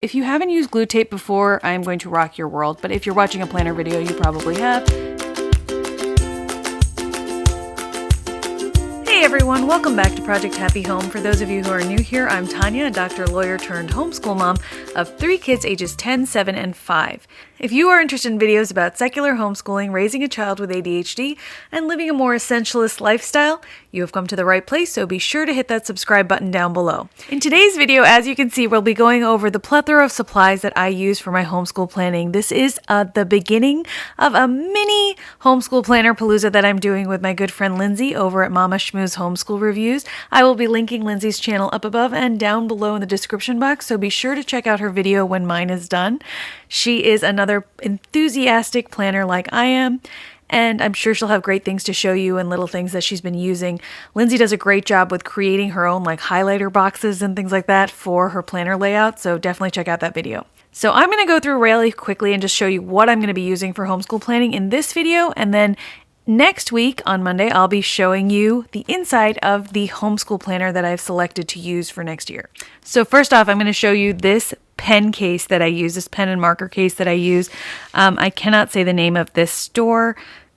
If you haven't used glue tape before, I'm going to rock your world, but if you're watching a planner video, you probably have. Hey everyone, welcome back to Project Happy Home. For those of you who are new here, I'm Tanya, a doctor, lawyer turned homeschool mom of 3 kids ages 10, 7, and 5. If you are interested in videos about secular homeschooling, raising a child with ADHD, and living a more essentialist lifestyle, you have come to the right place, so be sure to hit that subscribe button down below. In today's video, as you can see, we'll be going over the plethora of supplies that I use for my homeschool planning. This is the beginning of a mini homeschool planner palooza that I'm doing with my good friend Lindsay over at Momma Schmooze Homeschool Reviews. I will be linking Lindsay's channel up above and down below in the description box, so be sure to check out her video when mine is done. She is another enthusiastic planner like I am, and I'm sure she'll have great things to show you and little things that she's been using. Lindsay does a great job with creating her own like highlighter boxes and things like that for her planner layout, so definitely check out that video. So I'm going to go through really quickly and just show you what I'm going to be using for homeschool planning in this video, and then next week on Monday, I'll be showing you the inside of the homeschool planner that I've selected to use for next year. So first off, I'm going to show you this pen case that I use, this pen and marker case that I use. I cannot say the name of this store,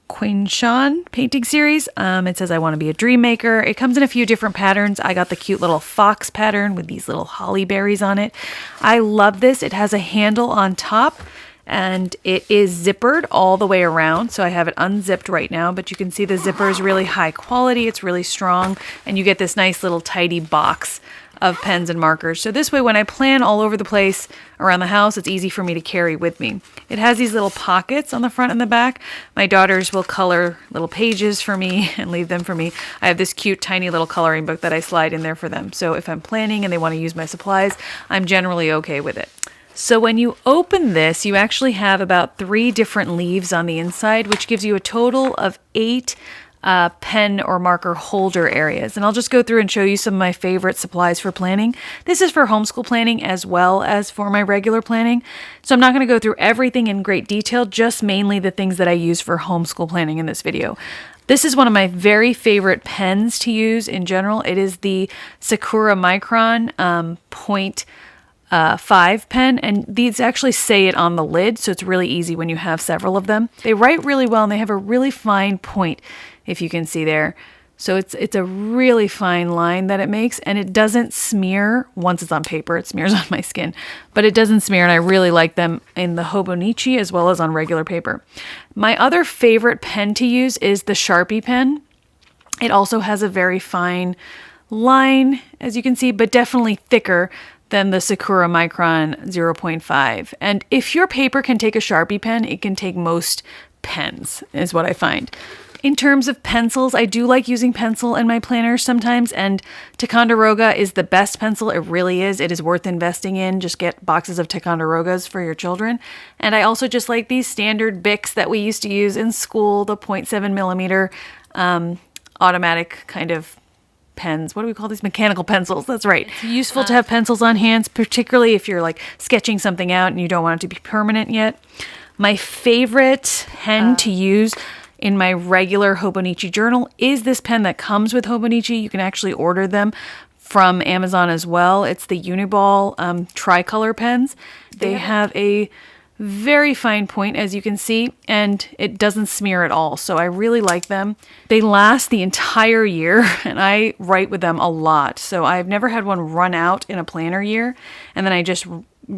Quinshan painting series. It says I want to be a dream maker. It comes in a few different patterns. I got the cute little fox pattern with these little holly berries on it. I love this. It has a handle on top, and it is zippered all the way around. So I have it unzipped right now, but you can see the zipper is really high quality. It's really strong, and you get this nice little tidy box of pens and markers. So this way, when I plan all over the place around the house, it's easy for me to carry with me. It has these little pockets on the front and the back. My daughters will color little pages for me and leave them for me. I have this cute tiny little coloring book that I slide in there for them. So if I'm planning and they want to use my supplies, I'm generally okay with it. So when you open this, you actually have about 3 different leaves on the inside, which gives you a total of 8 pen or marker holder areas. And I'll just go through and show you some of my favorite supplies for planning. This is for homeschool planning as well as for my regular planning. So I'm not going to go through everything in great detail, just mainly the things that I use for homeschool planning in this video. This is one of my very favorite pens to use in general. It is the Sakura Micron point 5 pen, and these actually say it on the lid, so it's really easy when you have several of them. They write really well, and they have a really fine point, if you can see there. So it's a really fine line that it makes, and it doesn't smear once it's on paper. It smears on my skin, but it doesn't smear, and I really like them in the Hobonichi as well as on regular paper. My other favorite pen to use is the Sharpie pen. It also has a very fine line, as you can see, but definitely thicker than the Sakura Micron 0.5. And if your paper can take a Sharpie pen, it can take most pens, is what I find. In terms of pencils, I do like using pencil in my planners sometimes, and Ticonderoga is the best pencil. It really is. It is worth investing in. Just get boxes of Ticonderogas for your children. And I also just like these standard Bics that we used to use in school, the 0.7 millimeter automatic kind of pens. What do we call these? Mechanical pencils. That's right. It's useful to have pencils on hand, particularly if you're like sketching something out and you don't want it to be permanent yet. My favorite pen to use in my regular Hobonichi journal is this pen that comes with Hobonichi. You can actually order them from Amazon as well. It's the Uniball tricolor pens. They have a very fine point, as you can see, and it doesn't smear at all. So I really like them. They last the entire year, and I write with them a lot. So I've never had one run out in a planner year, and then I just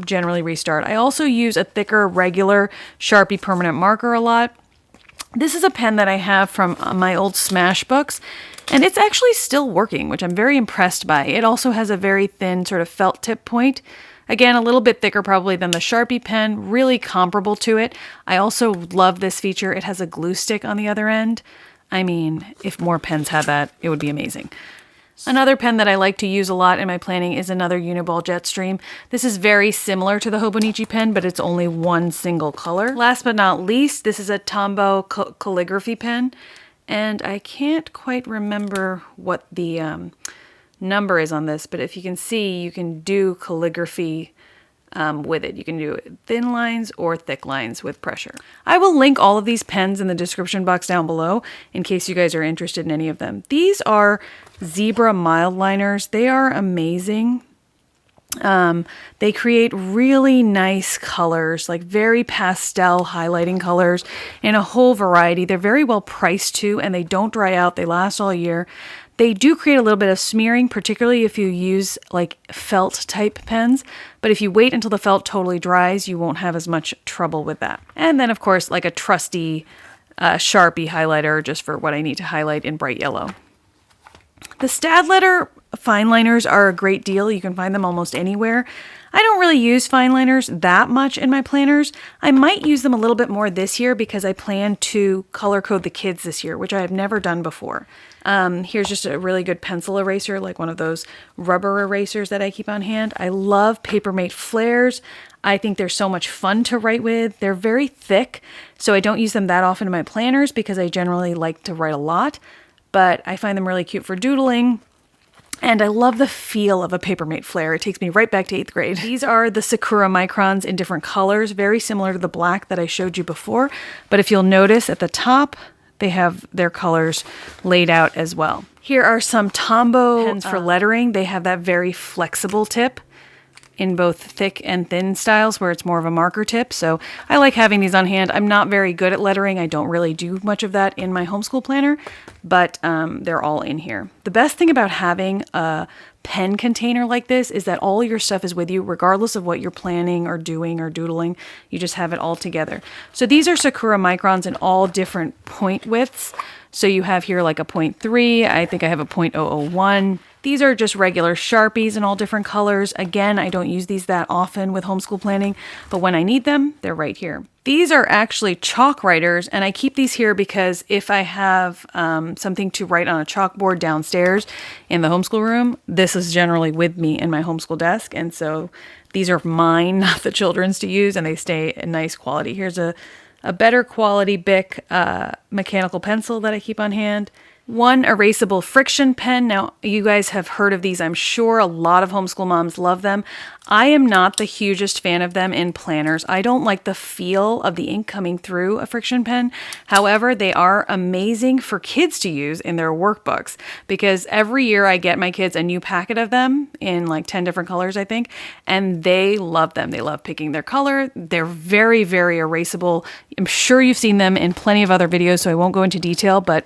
generally restart. I also use a thicker regular Sharpie permanent marker a lot. This is a pen that I have from my old Smash books, and it's actually still working, which I'm very impressed by. It also has a very thin sort of felt tip point. Again, a little bit thicker probably than the Sharpie pen, really comparable to it. I also love this feature. It has a glue stick on the other end. I mean, if more pens had that, it would be amazing. Another pen that I like to use a lot in my planning is another Uniball Jetstream. This is very similar to the Hobonichi pen, but it's only one single color. Last but not least, this is a Tombow calligraphy pen, and I can't quite remember what the number is on this, but if you can see, you can do calligraphy with it. You can do thin lines or thick lines with pressure. I will link all of these pens in the description box down below in case you guys are interested in any of them. These are Zebra mild liners. They are amazing. They create really nice colors, like very pastel highlighting colors in a whole variety. They're very well priced too, and they don't dry out. They last all year. They do create a little bit of smearing, particularly if you use like felt type pens. But if you wait until the felt totally dries, you won't have as much trouble with that. And then of course, like a trusty Sharpie highlighter just for what I need to highlight in bright yellow. The Staedtler Fineliners are a great deal. You can find them almost anywhere. I don't really use fineliners that much in my planners. I might use them a little bit more this year because I plan to color code the kids this year, which I have never done before. Here's just a really good pencil eraser, like one of those rubber erasers that I keep on hand. I love Papermate flares. I think they're so much fun to write with. They're very thick, so I don't use them that often in my planners because I generally like to write a lot, but I find them really cute for doodling. And I love the feel of a Papermate flare. It takes me right back to 8th grade. These are the Sakura Microns in different colors, very similar to the black that I showed you before. But if you'll notice at the top, they have their colors laid out as well. Here are some Tombow pens for lettering. They have that very flexible tip in both thick and thin styles where it's more of a marker tip. So I like having these on hand. I'm not very good at lettering. I don't really do much of that in my homeschool planner, but they're all in here. The best thing about having a pen container like this is that all your stuff is with you regardless of what you're planning or doing or doodling. You just have it all together. So these are Sakura Microns in all different point widths. So you have here like a 0.3. I think I have a 0.001. These are just regular Sharpies in all different colors. Again, I don't use these that often with homeschool planning, but when I need them, they're right here. These are actually chalk writers, and I keep these here because if I have something to write on a chalkboard downstairs in the homeschool room, this is generally with me in my homeschool desk, and so these are mine, not the children's to use, and they stay in nice quality. Here's a better quality Bic mechanical pencil that I keep on hand. One erasable friction pen. Now, you guys have heard of these, I'm sure. A lot of homeschool moms love them. I am not the hugest fan of them in planners. I don't like the feel of the ink coming through a friction pen. However, they are amazing for kids to use in their workbooks because every year I get my kids a new packet of them in like 10 different colors, I think, and they love them. They love picking their color. They're very, very erasable. I'm sure you've seen them in plenty of other videos, so I won't go into detail, but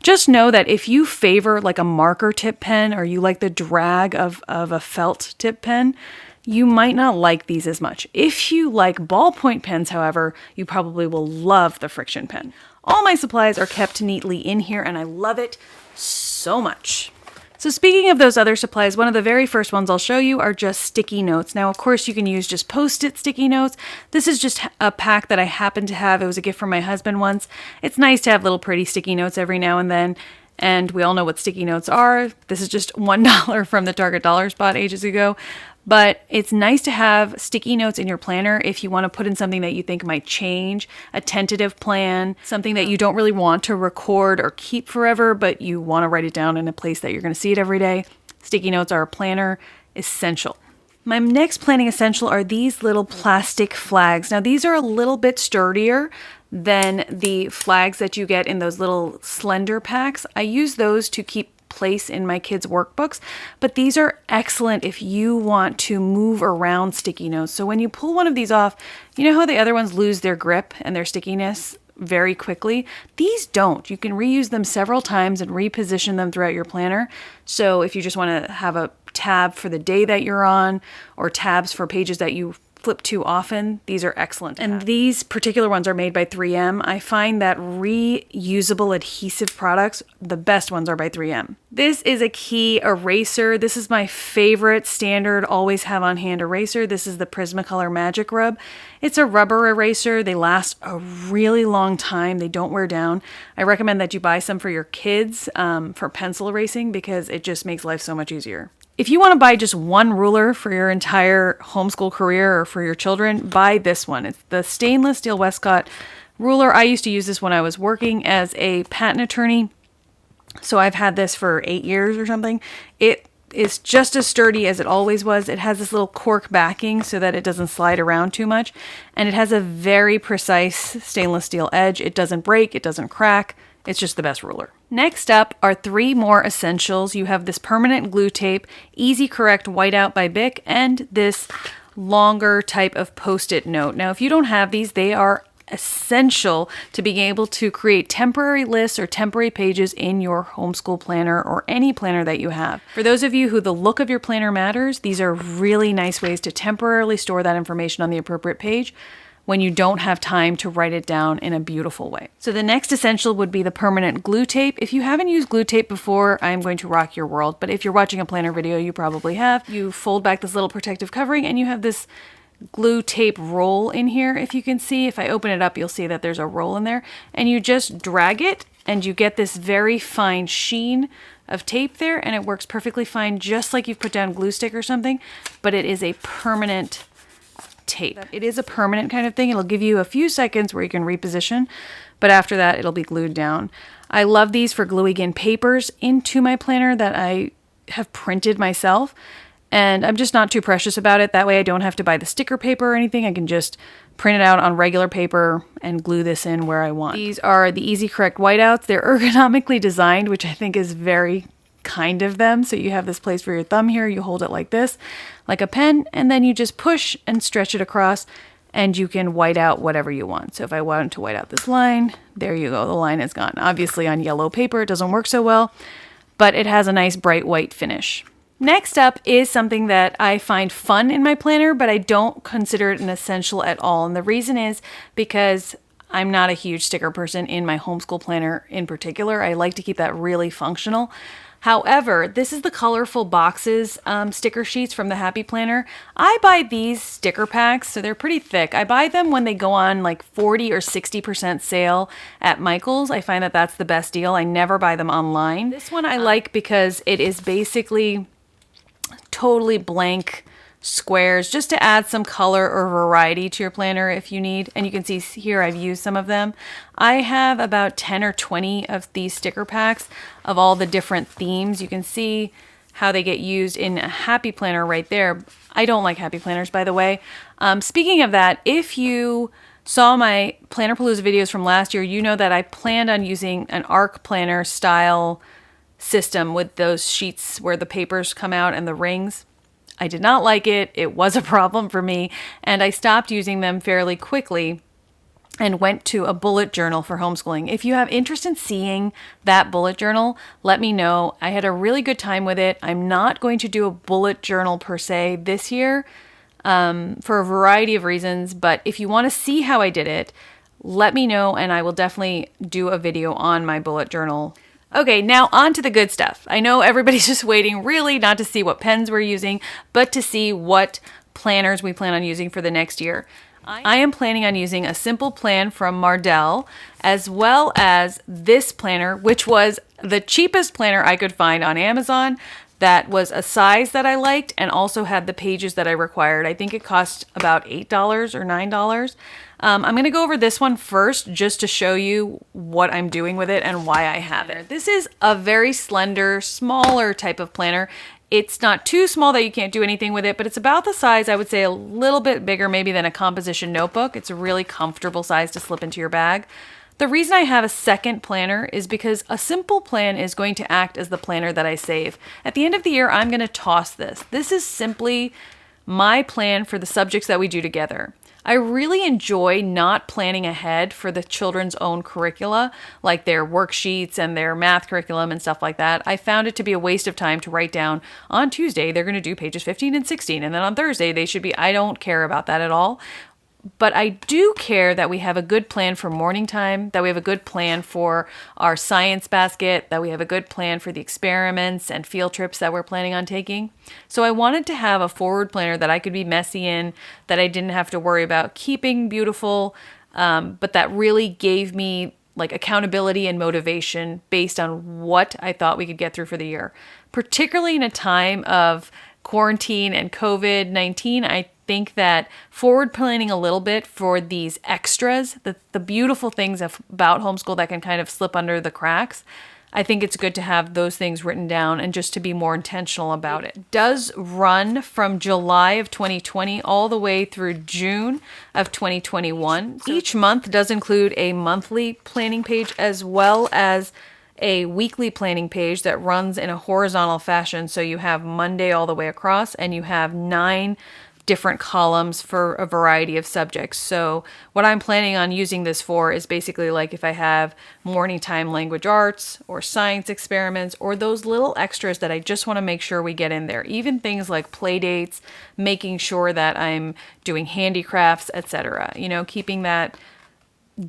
just know that if you favor like a marker tip pen or you like the drag of a felt tip pen, you might not like these as much. If you like ballpoint pens, however, you probably will love the friction pen. All my supplies are kept neatly in here and I love it so much. So speaking of those other supplies, one of the very first ones I'll show you are just sticky notes. Now, of course, you can use just Post-it sticky notes. This is just a pack that I happen to have. It was a gift from my husband once. It's nice to have little pretty sticky notes every now and then. And we all know what sticky notes are. This is just $1 from the Target dollar spot ages ago. But it's nice to have sticky notes in your planner if you want to put in something that you think might change, a tentative plan, something that you don't really want to record or keep forever, but you want to write it down in a place that you're going to see it every day. Sticky notes are a planner essential. My next planning essential are these little plastic flags. Now these are a little bit sturdier than the flags that you get in those little slender packs. I use those to keep place in my kids' workbooks, but these are excellent if you want to move around sticky notes. So when you pull one of these off, you know how the other ones lose their grip and their stickiness very quickly? These don't. You can reuse them several times and reposition them throughout your planner. So if you just want to have a tab for the day that you're on or tabs for pages that you flip to often, these are excellent. And these particular ones are made by 3M. I find that reusable adhesive products, the best ones are by 3M. This is a key eraser. This is my favorite standard always have on hand eraser. This is the Prismacolor Magic Rub. It's a rubber eraser. They last a really long time. They don't wear down. I recommend that you buy some for your kids for pencil erasing because it just makes life so much easier. If you want to buy just one ruler for your entire homeschool career or for your children, buy this one. It's the stainless steel Westcott ruler. I used to use this when I was working as a patent attorney. So I've had this for 8 years or something. It is just as sturdy as it always was. It has this little cork backing so that it doesn't slide around too much. And it has a very precise stainless steel edge. It doesn't break. It doesn't crack. It's just the best ruler. Next up are 3 more essentials. You have this permanent glue tape, Easy Correct Whiteout by Bic, and this longer type of Post-it note. Now, if you don't have these, they are essential to being able to create temporary lists or temporary pages in your homeschool planner or any planner that you have. For those of you who the look of your planner matters, these are really nice ways to temporarily store that information on the appropriate page when you don't have time to write it down in a beautiful way. So the next essential would be the permanent glue tape. If you haven't used glue tape before, I'm going to rock your world, but if you're watching a planner video, you probably have. You fold back this little protective covering and you have this glue tape roll in here. If you can see, if I open it up, you'll see that there's a roll in there, and you just drag it and you get this very fine sheen of tape there, and it works perfectly fine, just like you've put down glue stick or something, but it is a permanent tape. It is a permanent kind of thing. It'll give you a few seconds where you can reposition, but after that it'll be glued down. I love these for gluing in papers into my planner that I have printed myself. And I'm just not too precious about it. That way I don't have to buy the sticker paper or anything. I can just print it out on regular paper and glue this in where I want. These are the Easy Correct Whiteouts. They're ergonomically designed, which I think is very kind of them. So you have this place for your thumb here. You hold it like this, like a pen, and then you just push and stretch it across, and you can white out whatever you want. So if I want to white out this line, there you go. The line is gone. Obviously on yellow paper, it doesn't work so well, but it has a nice bright white finish. Next up is something that I find fun in my planner, but I don't consider it an essential at all. And the reason is because I'm not a huge sticker person in my homeschool planner in particular. I like to keep that really functional. However, this is the colorful boxes sticker sheets from the Happy Planner. I buy these sticker packs, so they're pretty thick. I buy them when they go on like 40 or 60% sale at Michael's. I find that that's the best deal. I never buy them online. This one I like because it is basically totally blank squares, just to add some color or variety to your planner if you need. And you can see here I've used some of them. I have about 10 or 20 of these sticker packs of all the different themes. You can see how they get used in a Happy Planner right there. I don't like Happy Planners, by the way. Speaking of that, if you saw my Planner Palooza videos from last year, you know that I planned on using an ARC planner style system with those sheets where the papers come out and the rings. I did not like it. It was a problem for me, and I stopped using them fairly quickly and went to a bullet journal for homeschooling. If you have interest in seeing that bullet journal, let me know. I had a really good time with it. I'm not going to do a bullet journal per se this year for a variety of reasons, but if you want to see how I did it, let me know and I will definitely do a video on my bullet journal. Okay, now on to the good stuff. I know everybody's just waiting really not to see what pens we're using, but to see what planners we plan on using for the next year. I am planning on using a simple plan from Mardel, as well as this planner, which was the cheapest planner I could find on Amazon. That was a size that I liked and also had the pages that I required. I think it cost about $8 or $9. I'm going to go over this one first just to show you what I'm doing with it and why I have it. This is a very slender, smaller type of planner. It's not too small that you can't do anything with it, but it's about the size, I would say a little bit bigger maybe than a composition notebook. It's a really comfortable size to slip into your bag. The reason I have a second planner is because a simple plan is going to act as the planner that I save. At the end of the year, I'm going to toss this. This is simply my plan for the subjects that we do together. I really enjoy not planning ahead for the children's own curricula, like their worksheets and their math curriculum and stuff like that. I found it to be a waste of time to write down on Tuesday, they're going to do pages 15 and 16, and then on Thursday, they should be, I don't care about that at all. But I do care that we have a good plan for morning time, that we have a good plan for our science basket, that we have a good plan for the experiments and field trips that we're planning on taking. So I wanted to have a forward planner that I could be messy in, that I didn't have to worry about keeping beautiful, but that really gave me like accountability and motivation based on what I thought we could get through for the year. Particularly in a time of quarantine and COVID-19, I think that forward planning a little bit for these extras, the beautiful things about homeschool that can kind of slip under the cracks, I think it's good to have those things written down and just to be more intentional about it. It does run from July of 2020 all the way through June of 2021. Each month does include a monthly planning page as well as a weekly planning page that runs in a horizontal fashion. So you have Monday all the way across, and you have 9 different columns for a variety of subjects. So what I'm planning on using this for is basically like if I have morning time language arts or science experiments or those little extras that I just want to make sure we get in there. Even things like play dates, making sure that I'm doing handicrafts, etc. You know, keeping that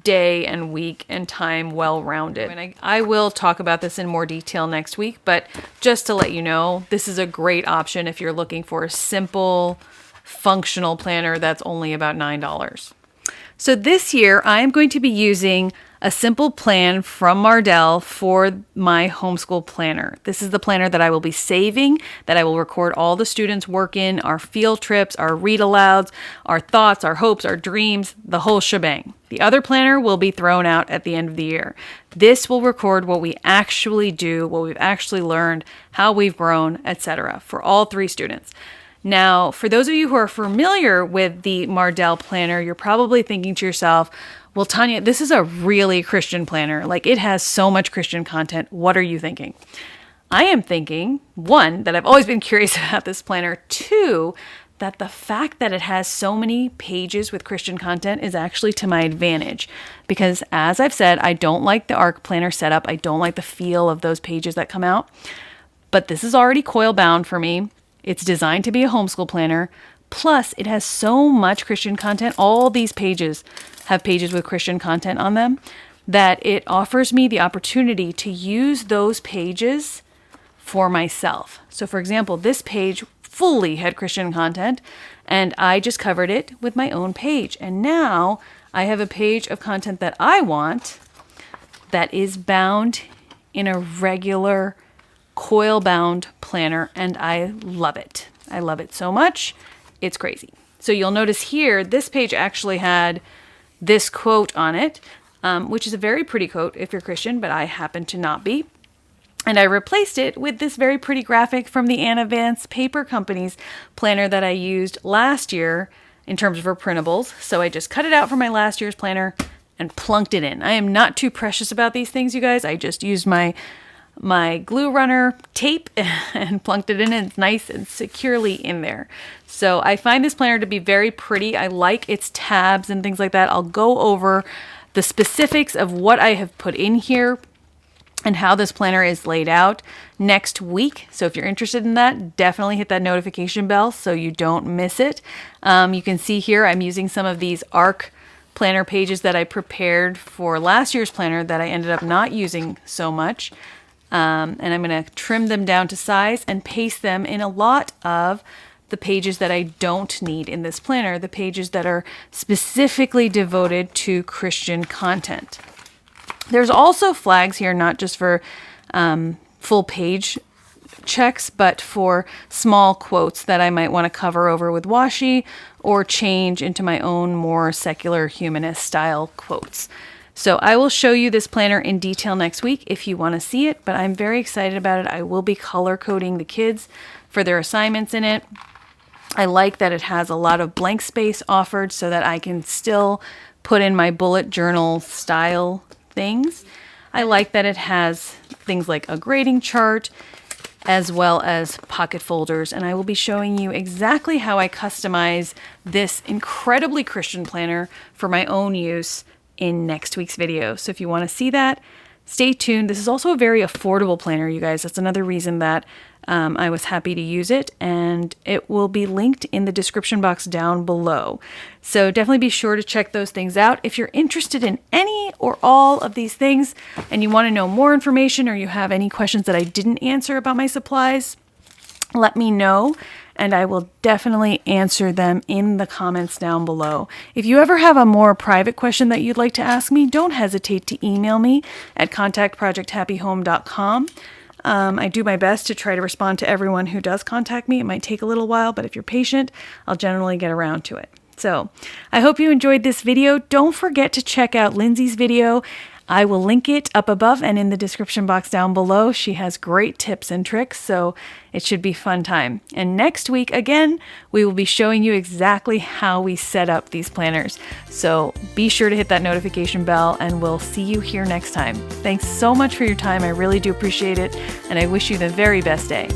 day and week and time well-rounded. And I will talk about this in more detail next week, but just to let you know, this is a great option if you're looking for a simple, functional planner that's only about $9. So this year I'm going to be using a simple plan from Mardel for my homeschool planner. This is the planner that I will be saving, that I will record all the students' work in, our field trips, our read-alouds, our thoughts, our hopes, our dreams, the whole shebang. The other planner will be thrown out at the end of the year. This will record what we actually do, what we've actually learned, how we've grown, etc. for all 3 students. Now, for those of you who are familiar with the Mardel Planner, you're probably thinking to yourself, well, Tanya, this is a really Christian planner. Like, it has so much Christian content. What are you thinking? I am thinking, 1, that I've always been curious about this planner. 2, that the fact that it has so many pages with Christian content is actually to my advantage. Because as I've said, I don't like the ARC planner setup. I don't like the feel of those pages that come out. But this is already coil bound for me. It's designed to be a homeschool planner. Plus, it has so much Christian content. All these pages have pages with Christian content on them that it offers me the opportunity to use those pages for myself. So for example, this page fully had Christian content and I just covered it with my own page. And now I have a page of content that I want that is bound in a regular coil bound planner, and I love it. I love it so much. It's crazy. So you'll notice here, this page actually had this quote on it, which is a very pretty quote if you're Christian, but I happen to not be. And I replaced it with this very pretty graphic from the Anna Vance Paper Company's planner that I used last year in terms of her printables. So I just cut it out from my last year's planner and plunked it in. I am not too precious about these things, you guys. I just used my glue runner tape and plunked it in, and it's nice and securely in there. So I find this planner to be very pretty. I like its tabs and things like that. I'll go over the specifics of what I have put in here and how this planner is laid out next week. So if you're interested in that, definitely hit that notification bell so you don't miss it. You can see here I'm using some of these ARC planner pages that I prepared for last year's planner that I ended up not using so much. And I'm going to trim them down to size and paste them in a lot of the pages that I don't need in this planner, the pages that are specifically devoted to Christian content. There's also flags here, not just for full page checks, but for small quotes that I might want to cover over with washi or change into my own more secular humanist style quotes. So I will show you this planner in detail next week if you want to see it, but I'm very excited about it. I will be color coding the kids for their assignments in it. I like that it has a lot of blank space offered so that I can still put in my bullet journal style things. I like that it has things like a grading chart as well as pocket folders, and I will be showing you exactly how I customize this incredibly Christian planner for my own use in next week's video. So if you want to see that, stay tuned. This is also a very affordable planner, you guys. That's another reason that I was happy to use it, and it will be linked in the description box down below. So definitely be sure to check those things out. If you're interested in any or all of these things and you want to know more information or you have any questions that I didn't answer about my supplies, let me know, and I will definitely answer them in the comments down below. If you ever have a more private question that you'd like to ask me, don't hesitate to email me at contact@projecthappyhome.com. I do my best to try to respond to everyone who does contact me. It might take a little while, but if you're patient, I'll generally get around to it. So I hope you enjoyed this video. Don't forget to check out Lindsay's video. I will link it up above and in the description box down below. She has great tips and tricks, so it should be a fun time. And next week, again, we will be showing you exactly how we set up these planners. So be sure to hit that notification bell, and we'll see you here next time. Thanks so much for your time. I really do appreciate it, and I wish you the very best day.